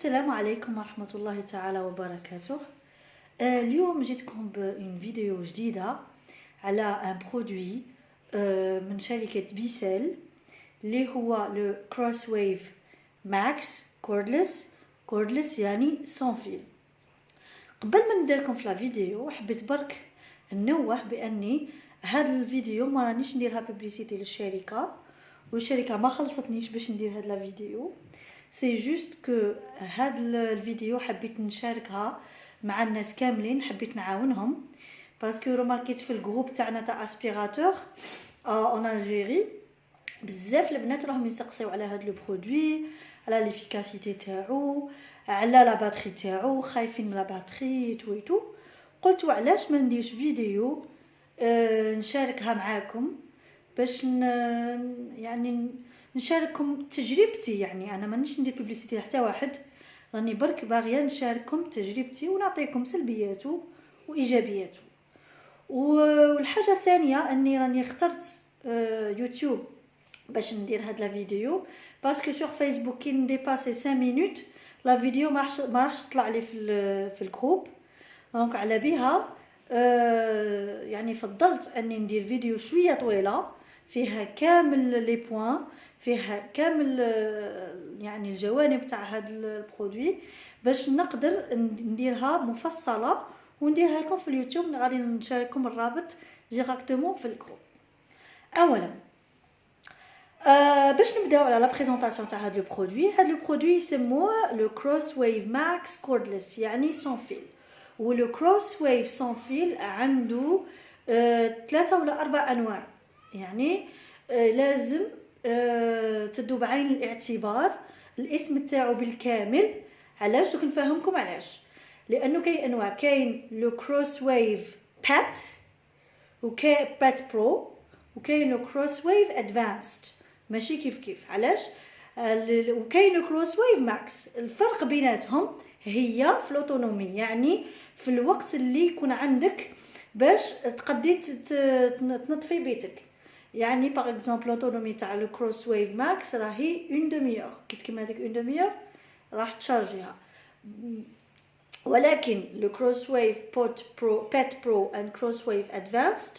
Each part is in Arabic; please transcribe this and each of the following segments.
السلام عليكم ورحمة الله تعالى وبركاته. اليوم جيتكم بأون فيديو جديدة على ان برودوي من شركة بيسل اللي هو لو كروس ويف ماكس كوردلس يعني سون فيل. قبل ما ندير لكم في لا فيديو حبيت برك ننوه باني هذا الفيديو ما رانيش نديرها بوبليسيتي للشركه، والشركه ما خلصتنيش باش ندير هاد لا فيديو. سي جوست كو هاد الفيديو حبيت نشاركها مع الناس كاملين، حبيت نعاونهم باسكو روماركيت في الجروب تاعنا تاع اسبيراتور اون الجيري بزاف البنات راهم يسقسيو على هاد لو برودوي، على ليفيكاسيتي تاعو، على لا باتري تاعو، خايفين من لا باتري تو. قلت علاش ما نديرش فيديو نشاركها معاكم باش يعني نشارككم تجربتي. يعني انا مانيش ندير بوبليسيتي لحتى واحد، راني برك باغيه نشارككم تجربتي ونعطيكم سلبياته وايجابياته. والحاجه الثانيه اني راني اخترت يوتيوب باش ندير هاد لا فيديو باسكو سور فيسبوك كي نديباسي 5 مينوت لا فيديو ما راحش تطلع لي في الجروب. دونك على بها يعني فضلت اني ندير فيديو شويه طويله فيها كامل لي بوين، فيها كامل يعني الجوانب تاع هذا البرودوي باش نقدر نديرها مفصله ونديرها لكم في اليوتيوب. غادي نشارككم الرابط ديريكتومون في الجروب. اولا باش نبداو على لا بريزونطاسيون تاع هذا البرودوي. هذا البرودوي يسموه لو كروس ويف ماكس كوردلس يعني سون فيل. ولو كروس ويف سون فيل عنده 3 ولا 4 انواع، يعني لازم تدوا بعين الاعتبار الاسم تاعو بالكامل. علاش؟ دوك نفهمكم علاش. لانه كاين انواع، كاين لو كروس ويف بات وكاين بات برو وكاين لو كروس ويف ادفانسد، ماشي كيف علاش. وكاين لو كروس ويف ماكس. الفرق بيناتهم هي في الاوتونومي، يعني في الوقت اللي يكون عندك باش تقدي تنظفي بيتك. يعني باغ اكزومبل لوتونومي تاع لو كروس ويف ماكس راهي اون دميور، كي تكمل هذيك اون دميور راح تشارجيها. ولكن لو كروس ويف بات برو اند كروس ويف ادفانسد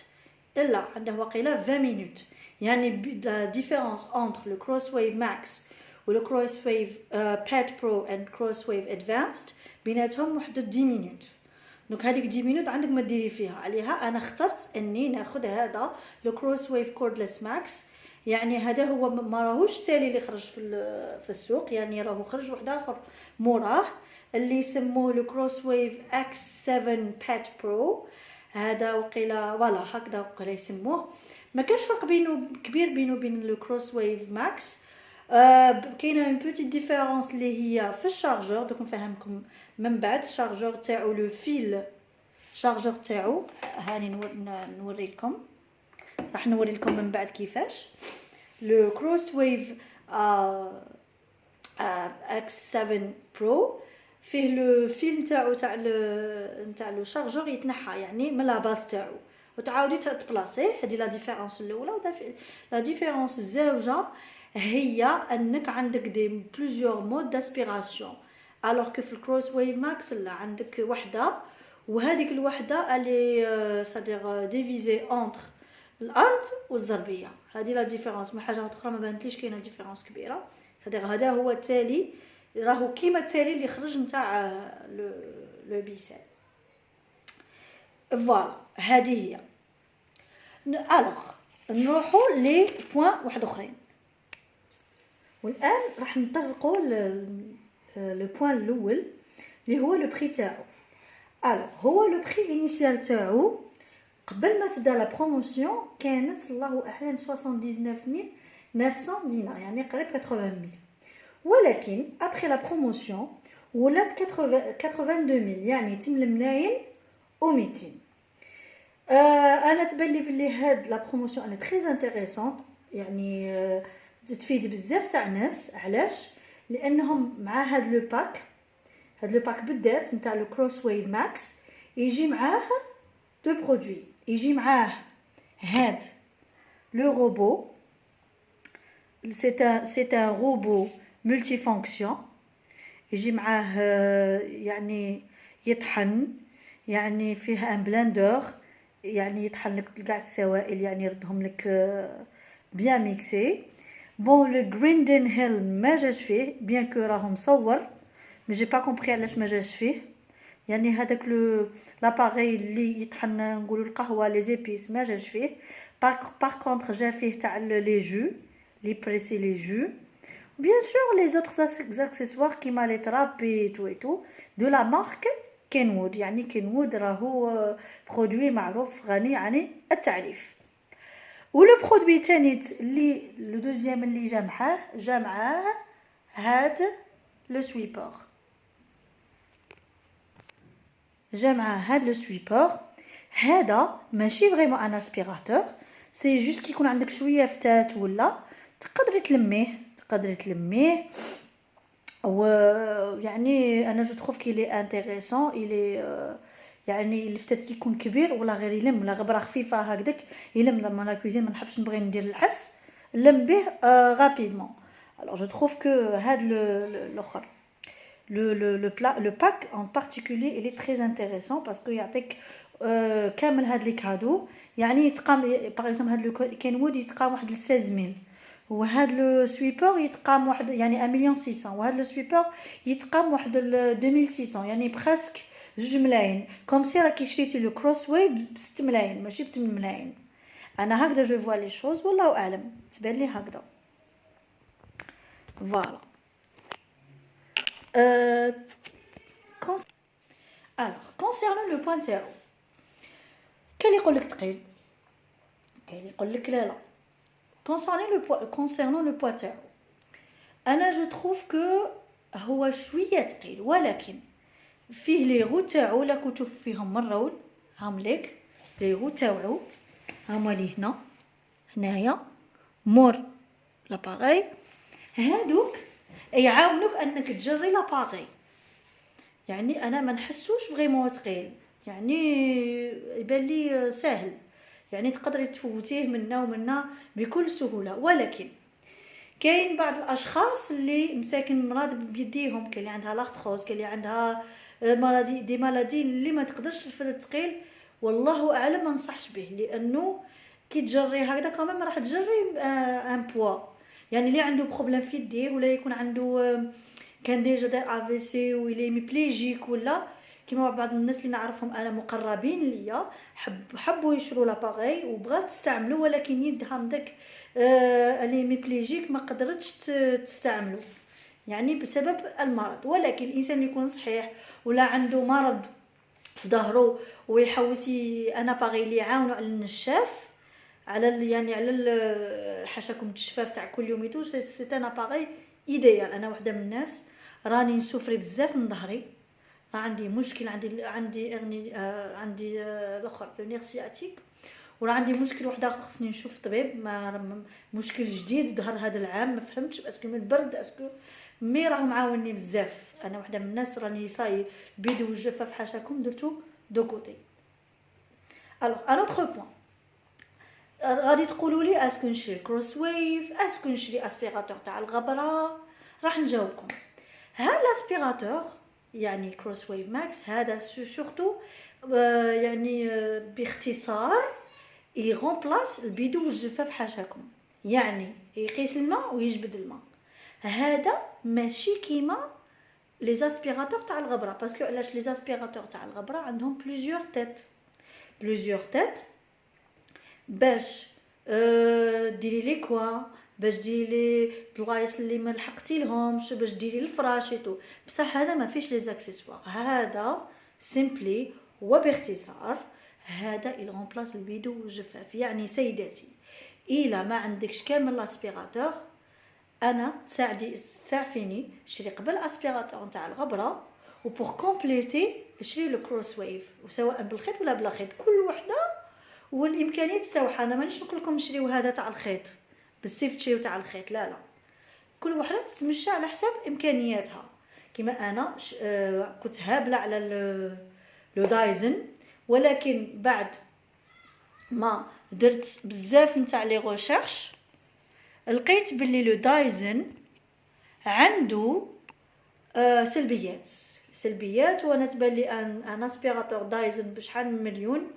الا عنده وقيله 20 مينوت. يعني لا ديفيرونس انتر لو كروس ويف ماكس ولو كروس ويف بات برو اند كروس ويف ادفانسد بيناتهم وحده 10 مينوت. دونك هذيك 10 مينوت عندك ما ديري فيها. عليها انا اخترت اني ناخذ هذا لو كروس ويف كوردلس ماكس. يعني هذا هو ما راهوش التالي اللي خرج في السوق، يعني راهو خرج واحد اخر موراه اللي يسموه لو كروس ويف اكس 7 بات برو. هذا وقيله فوالا هكذا وقيله يسموه. ما كاش فرق كبير بينه وبين لو كروس ويف ماكس. كاينه اون بوتيت ديفيرونس اللي هي في الشارجور. دوك نفهمكم من بعد. الشارجور تاعو لو فيل شارجور تاعو هاني نوري لكم، راح نوري لكم من بعد كيفاش. لو كروس ويف اكس 7 برو فيه لو فيل نتاعو تاع لو شارجور يتنحى يعني من لا باس تاعو وتعاودي تبلاصيه. هذه لا ديفيرونس الاولى. لا ديفيرونس الزوجه هي انك عندك دي بليزيور مود داسبيراسيون، الوغ كو في الكروس ويف ماكس لا عندك وحده، وهذيك الوحده اللي صدير ديفيزي انتر الارض والزربيه. هذه لا ديفيرونس. ما حاجه اخرى ما بانتليش كاينه ديفيرونس كبيره. صدير هذا هو التالي، راهو كيما التالي اللي خرج نتاع لو بيسل. فوالا هذه هي. الوغ نروحوا لي بوين واحد اخرين. والان راح نطرقوا لو بوين الاول اللي هو لو بري تاعو. الوغ هو لو بري انيسيال تاعو قبل ما تبدا لا بروموسيون كانت الله اعلم 99900 دينار، يعني قريب 80000. ولكن ابري لا بروموسيون ولات 82000، يعني 8,200. انا تبان لي بلي هاد لا بروموسيون انا تري انتريسونت، يعني تفيد بزاف تاع ناس. علاش؟ لانهم مع هاد لو باك بالذات نتاع لو كروس ويف ماكس يجي معاه دو برودوي. يجي معاه هاد لو روبو، سي ان روبو ملتي فونكسيون. يجي معاه يعني يطحن، يعني فيه ان بلندر، يعني يطحن لك كاع السوائل، يعني يردهم لك بيان ميكسي. بون لو جريندن هيل ما جاش فيه بيان كو راه مصور، مي جي با كومبري علاش ما جاش فيه. يعني هذاك لو لاباري اللي يطحن نقولوا القهوه لي زيبيس ما جاش فيه. باغ كونطخ جا فيه تاع لي جو، لي بريسي لي جو. Bien sûr, les autres accessoires كيما les trapes et tout de la marque كينوود. يعني كينوود راهو برودوي معروف غني عن التعريف. ولو برودوي تاني اللي لو دوزيام اللي جا معاه هاد لو سويبور. جا معاه هاد لو سويبور. هذا ماشي فريمون ان اسبيراتور، سي جوست كيكون عندك شويه فتات ولا تقدري تلميه. ويعني انا جو تروف كيلي انتريسون الي يعني الفتات كيكون كبير ولا غير يلم ولا غبره خفيفه هكذاك يلم. لما لا كوزين ما نحبش نبغي ندير الحس نلم به غابيدمون. alors je trouve que هاد الاخر le pack en particulier il est très intéressant parce que يعطيك كامل هاد لي كادو. يعني يتقام باغ اكزومبل هاد لو كينوود يتقام واحد 16000، وهاد لو سويبور يتقام واحد يعني 1,600,000، وهاد لو سويبور يتقام واحد 2600، يعني برسك 2 ملايين. كوم سي راكي شريتي لو كروس ويف ب 6 ملايين ماشي ب 8 ملايين. انا هكذا جو فوا لي شوز، والله اعلم تبان لي هكذا. فوالا. alors concernant le pointeur، كاين اللي يقول لك ثقيل، كاين اللي يقول لك لا. concernant le pointeur انا جو تروف كو هو شويه ثقيل، ولكن فيه لي غو تاعو. لا كنت تشوف فيهم مره هام ليك لي غو تاعو هما لي هنايا مور لاباغي. هادوك يعاونوك انك تجري لاباغي. يعني انا ما نحسوش فريمون ثقيل، يعني يبان لي سهل، يعني تقدري تفوتيه منا ومنا بكل سهوله. ولكن كاين بعض الاشخاص اللي مساكن مرض بيديهم، كاين اللي عندها لاختروز، كاين اللي عندها مالادي اللي ما تقدرش في الثقيل. والله اعلم ما ننصحش به، لانه كي تجري هكذا كمان راح تجري ان بوا. يعني اللي عنده بروبليم في يديه ولا يكون عنده كان ديجا دار افي سي ولا ميبليجيك ولا كيما بعض الناس اللي نعرفهم انا مقربين ليا حبوا يشروا لاباغي وبغات تستعملوا، ولكن يدها داك اللي ميبليجيك ما قدرتش تستعملو يعني بسبب المرض. ولكن الانسان يكون صحيح ولا عنده مرض في ظهره ويحوسي انا باغي اللي يعاونوا على النشاف، على يعني على حاشاكم الشفاف تاع كل يوم يدوز، سي انا باغي ايديال. انا وحده من الناس راني نسوفري بزاف من ظهري، عندي مشكل، عندي الاخر نير سياتيك، وراه عندي مشكل واحد اخر خصني نشوف طبيب. ما مشكل جديد ظهر هذا العام، ما فهمتش اسكو من البرد اسكو مي راه معاونني بزاف. انا وحده من الناس راني صاي البيد والجفاف حاشاكم درتو دو كوتي. الوغ ان اوتر بوين غادي تقولوا لي اسكو نشري كروس ويف، اسكو نشري اسبيراتور تاع الغبره. راح نجاوبكم. هذا الاسبيراتور يعني كروس ويف ماكس هذا سورتو يعني باختصار يغومبلاس البيدو والجفاف حاشاكم، يعني يقيس الماء ويجبد الماء. هذا ماشي كيما لي زاسبيراتور تاع الغبره، باسكو علاش لي زاسبيراتور تاع الغبره عندهم بليزيور تيت باش ديري لي كوا، باش ديري لي بلايص اللي ما لحقتي لهمش، باش ديري الفراش تو. بصح هذا ما فيش لي زاكسيسوار، هذا سيمبلي وباختصار هذا il remplace البيدو والجفاف. يعني سيداتي الا ما عندكش كامل الاسبيراتور انا تساعفيني شري قبل اسبيراتور نتاع الغبره، وبور كومبليتي شري لو كروس ويف، وسواء بالخيط ولا بلا خيط كل وحده والامكانيات تاعها. انا مانيش نقول لكم نشريو هذا تاع الخيط بالسيف تشريو تاع الخيط، لا كل وحده تتمشى على حساب امكانياتها. كيما انا كنت هابله على لو دايزن، ولكن بعد ما درت بزاف نتاع لي ريشيرش لقيت باللي لو دايزن عنده سلبيات. وانا تبان لي ان اسبيراتور دايزن بشحال من مليون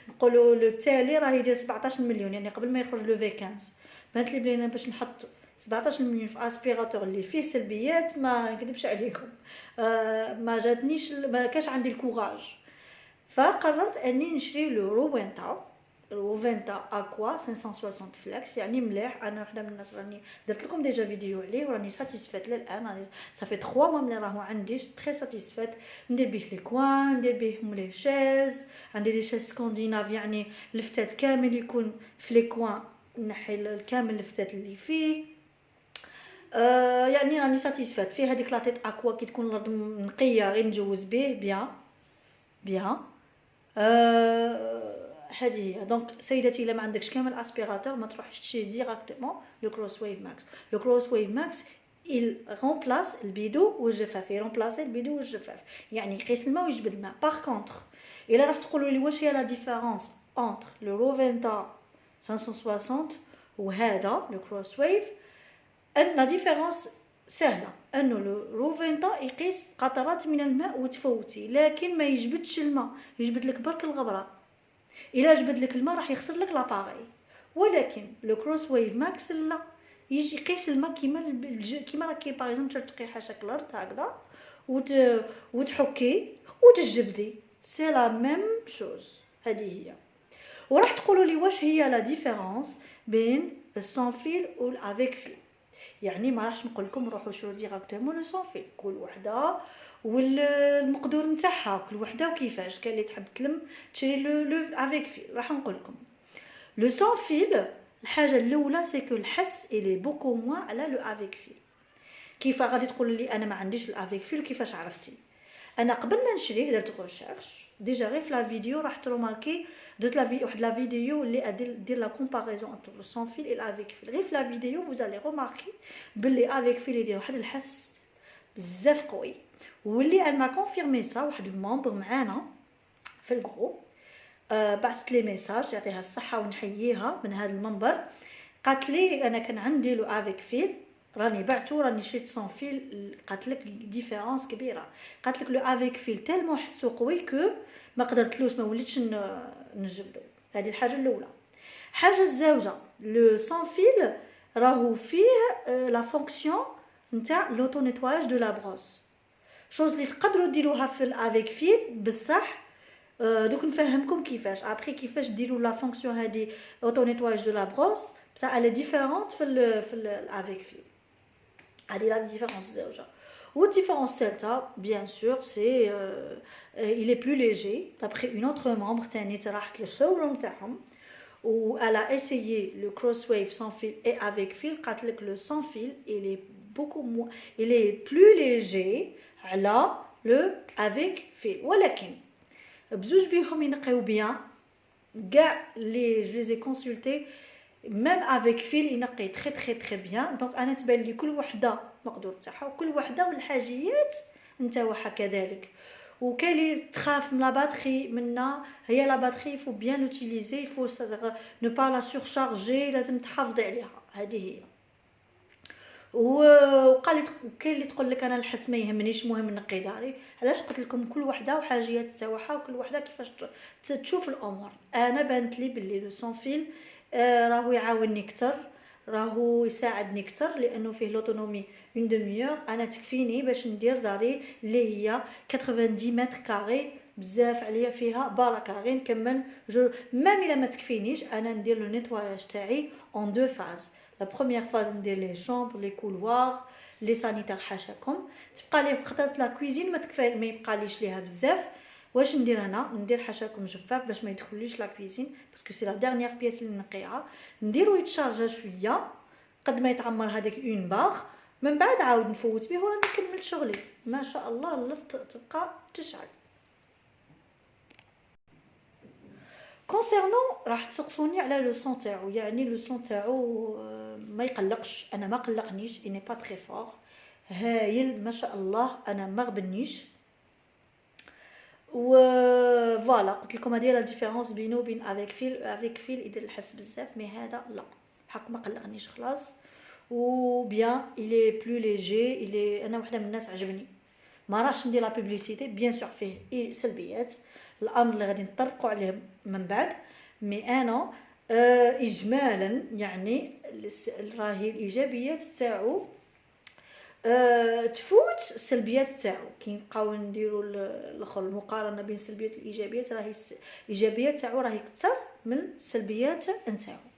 نقولوا التالي راه يدير 17 مليون، يعني قبل ما يخرج لو في 15 بانت لي بلينا باش نحط 17 مليون في اسبيراتور اللي فيه سلبيات ما نكذبش عليكم. ما جاتنيش، ما كاش عندي الكوراج، فقررت اني نشري لو روفينتا اكوا 560 فلاكس، يعني مليح. انا وحده من الناس راني درت لكم ديجا فيديو عليه وراني ساتيسفات للان، راني صافي 3 موا ملي راهو عندي تري ساتيسفات. ندير به لي كوان، ندير به لي شيز، عندي لي شيز سكانديناف، يعني لفتات كامل يكون في لي كوان، نحي كامل لفتات اللي فيه. يعني راني ساتيسفات فيه. هذيك لاطيط اكوا كي تكون الارض نقيه غير نجوز به بيان بيان. هذه هي. دونك سيدتي الا ما عندكش كامل اسبيراتور ما تروحش تشري ديراكتومون لو كروس ويف ماكس. لو كروس ويف ماكس il remplace البيدو والجفاف، يرومبلاسي البيدو والجفاف، يعني يقيس الماء ويجبد الماء. باغ كونطخ الا راح تقولوا لي واش هي لا ديفيرونس انتر لو روفينتا 560 وهذا لو كروس ويف، ان لا ديفيرونس سهله، انه لو روفينتا يقيس قطرات من الماء وتفوتي، لكن ما يجبدش الماء، يجبد لك برك الغبره. الا جبد لك الماء راح يخسر لك لاباري. ولكن لو كروس ويف ماكس لا، يجي يقيس الماء كيما راكي باغ اكزومبل ترتقي حاشاك الارض هكذا وتحكي وتجبدي، سي لا ميم شوز. هذه هي. وراح تقولوا لي واش هي لا ديفيرونس بين السون فيل والافيك فيل. يعني ما راحش نقول لكم روحوا شرو ديراكتومون لو سون فيل، كل وحده والمقدور نتاعها، كل وحده وكيفاش. كاين اللي تحب تلم تشري لو افيك فيل. راح نقول لكم لو سون فيل، الحاجه الاولى سي كو الحس الي بوكو موان على لو افيك فيل. كيف غادي تقول لي انا ما عنديش الافيك فيل؟ كيفاش عرفتي؟ انا قبل ما نشريه درت ريشيرش ديجا غير في لا فيديو راح تروماركي، درت واحد لا فيديو اللي دير لا كومباريزون انتر لو سون فيل اي الافيك فيل. غير في لا فيديو vous allez remarquer بلي افيك فيل يدير واحد الحس بزاف قوي. واللي انا كونفيرمي سا واحد المومبر معانا في الجروب بعثت لي ميساج يعطيها الصحه ونحييها من هذا المنبر، قالت لي انا كان عندي لو افيك فيل راني بعتو راني شريت سون فيل، قالت لك ديفيرونس كبيره. قالت لك لو افيك فيل تالمو حسو قوي كو ما قدرتلوش ما وليتش نجبدو. هذه الحاجه الاولى. حاجه الزوجه لو سون فيل راهو فيه لا فونكسيون نتاع لوتو نيتواج دو لا بروس، شوز اللي تقدروا ديروها في الافيك فيل بصح. دوك نفهمكم كيفاش ابري كيفاش ديروا لا فونكسيون هذه اوتو نيتواج دو لا بروس بصح على ديفيرونت في الافيك فيل. هذه لا ديفيرونس الزوجه. والديفيرونس الثالثه بيان سور سي il est plus léger d'après une autre membre تاني راحت للشوروم تاعهم و elle a essayé le crosswave sans fil et avec fil. قالت لك le sans fil il est beaucoup moins il est plus léger على le avec fil. ولكن بزوج بيهم ينقيو بيان كاع لي لي كونسلتي ميم افيك فيل ينقي تري تري تري بيان. دونك انا تبان لي كل وحده مقدور تاعها وكل وحده والحاجيات نتاعها كذلك. وكاين اللي تخاف من لا باتري منا، هي لا باتري فو بيان لوتيليزي فو نو با لا سورشارجي، لازم تحافظي عليها. هذه هي. وقال كاين اللي تقول لك انا الحس ما يهمنيش مهم نقي داري. علاش قلت لكم كل وحده وحاجيات تاعها وكل وحده كيفاش تشوف الامور. انا بانت لي باللي لو سون فيل راهو يعاونني اكثر، راهو يساعدني اكثر لانه فيه لوتونومي اون دوميور. انا تكفيني باش ندير داري اللي هي 90 متر كاري، بزاف عليا فيها بركه. غير نكمل ميم الا ما تكفينيش انا ندير لو نيتواياج تاعي اون دو فاز. لا بروميير فاز ندير لي شامبر لي كولوار لي سانيتير حاشاكم، تبقى لي خطات لا كويزين ما تكفى ما يبقاليش ليها بزاف. واش ندير انا؟ ندير حاشاكم جفاف باش ما يدخليش لا كويزين باسكو سي لا ديرنيير بياس اللي نقيها. نديرو يتشارجا شويه قد ما يتعمر هذاك اون باغ، من بعد عاود نفوت به وراني كملت شغلي. ما شاء الله الارض تبقى تشعل. كونسيرنون راح تسقسوني على لو سون تاعو، يعني لو سون تاعو ما يقلقش. انا ما قلقنيش، اني با تري فور، هايل ما شاء الله، انا ما غبنيش. و فوالا قلت لكم هذه لا ديفيرونس بينو وبين افيك فيل. افيك فيل يدير الحس بزاف مي هذا لا، حق ما قلقنيش خلاص. و بيان الي بلو ليجي الي انا وحده من الناس عجبني. ما راحش ندير لا بوبليسيتي، بيان سور فيه سلبيات، الامر اللي غادي نطرقوا عليه من بعد، مي انا اجمالا يعني راهي الايجابيات تاعو تفوت السلبيات تاعو. كي نبقاو نديروا الاخر المقارنه بين السلبيات والايجابيات، راهي الايجابيات تاعو راهي اكثر من السلبيات نتاعو.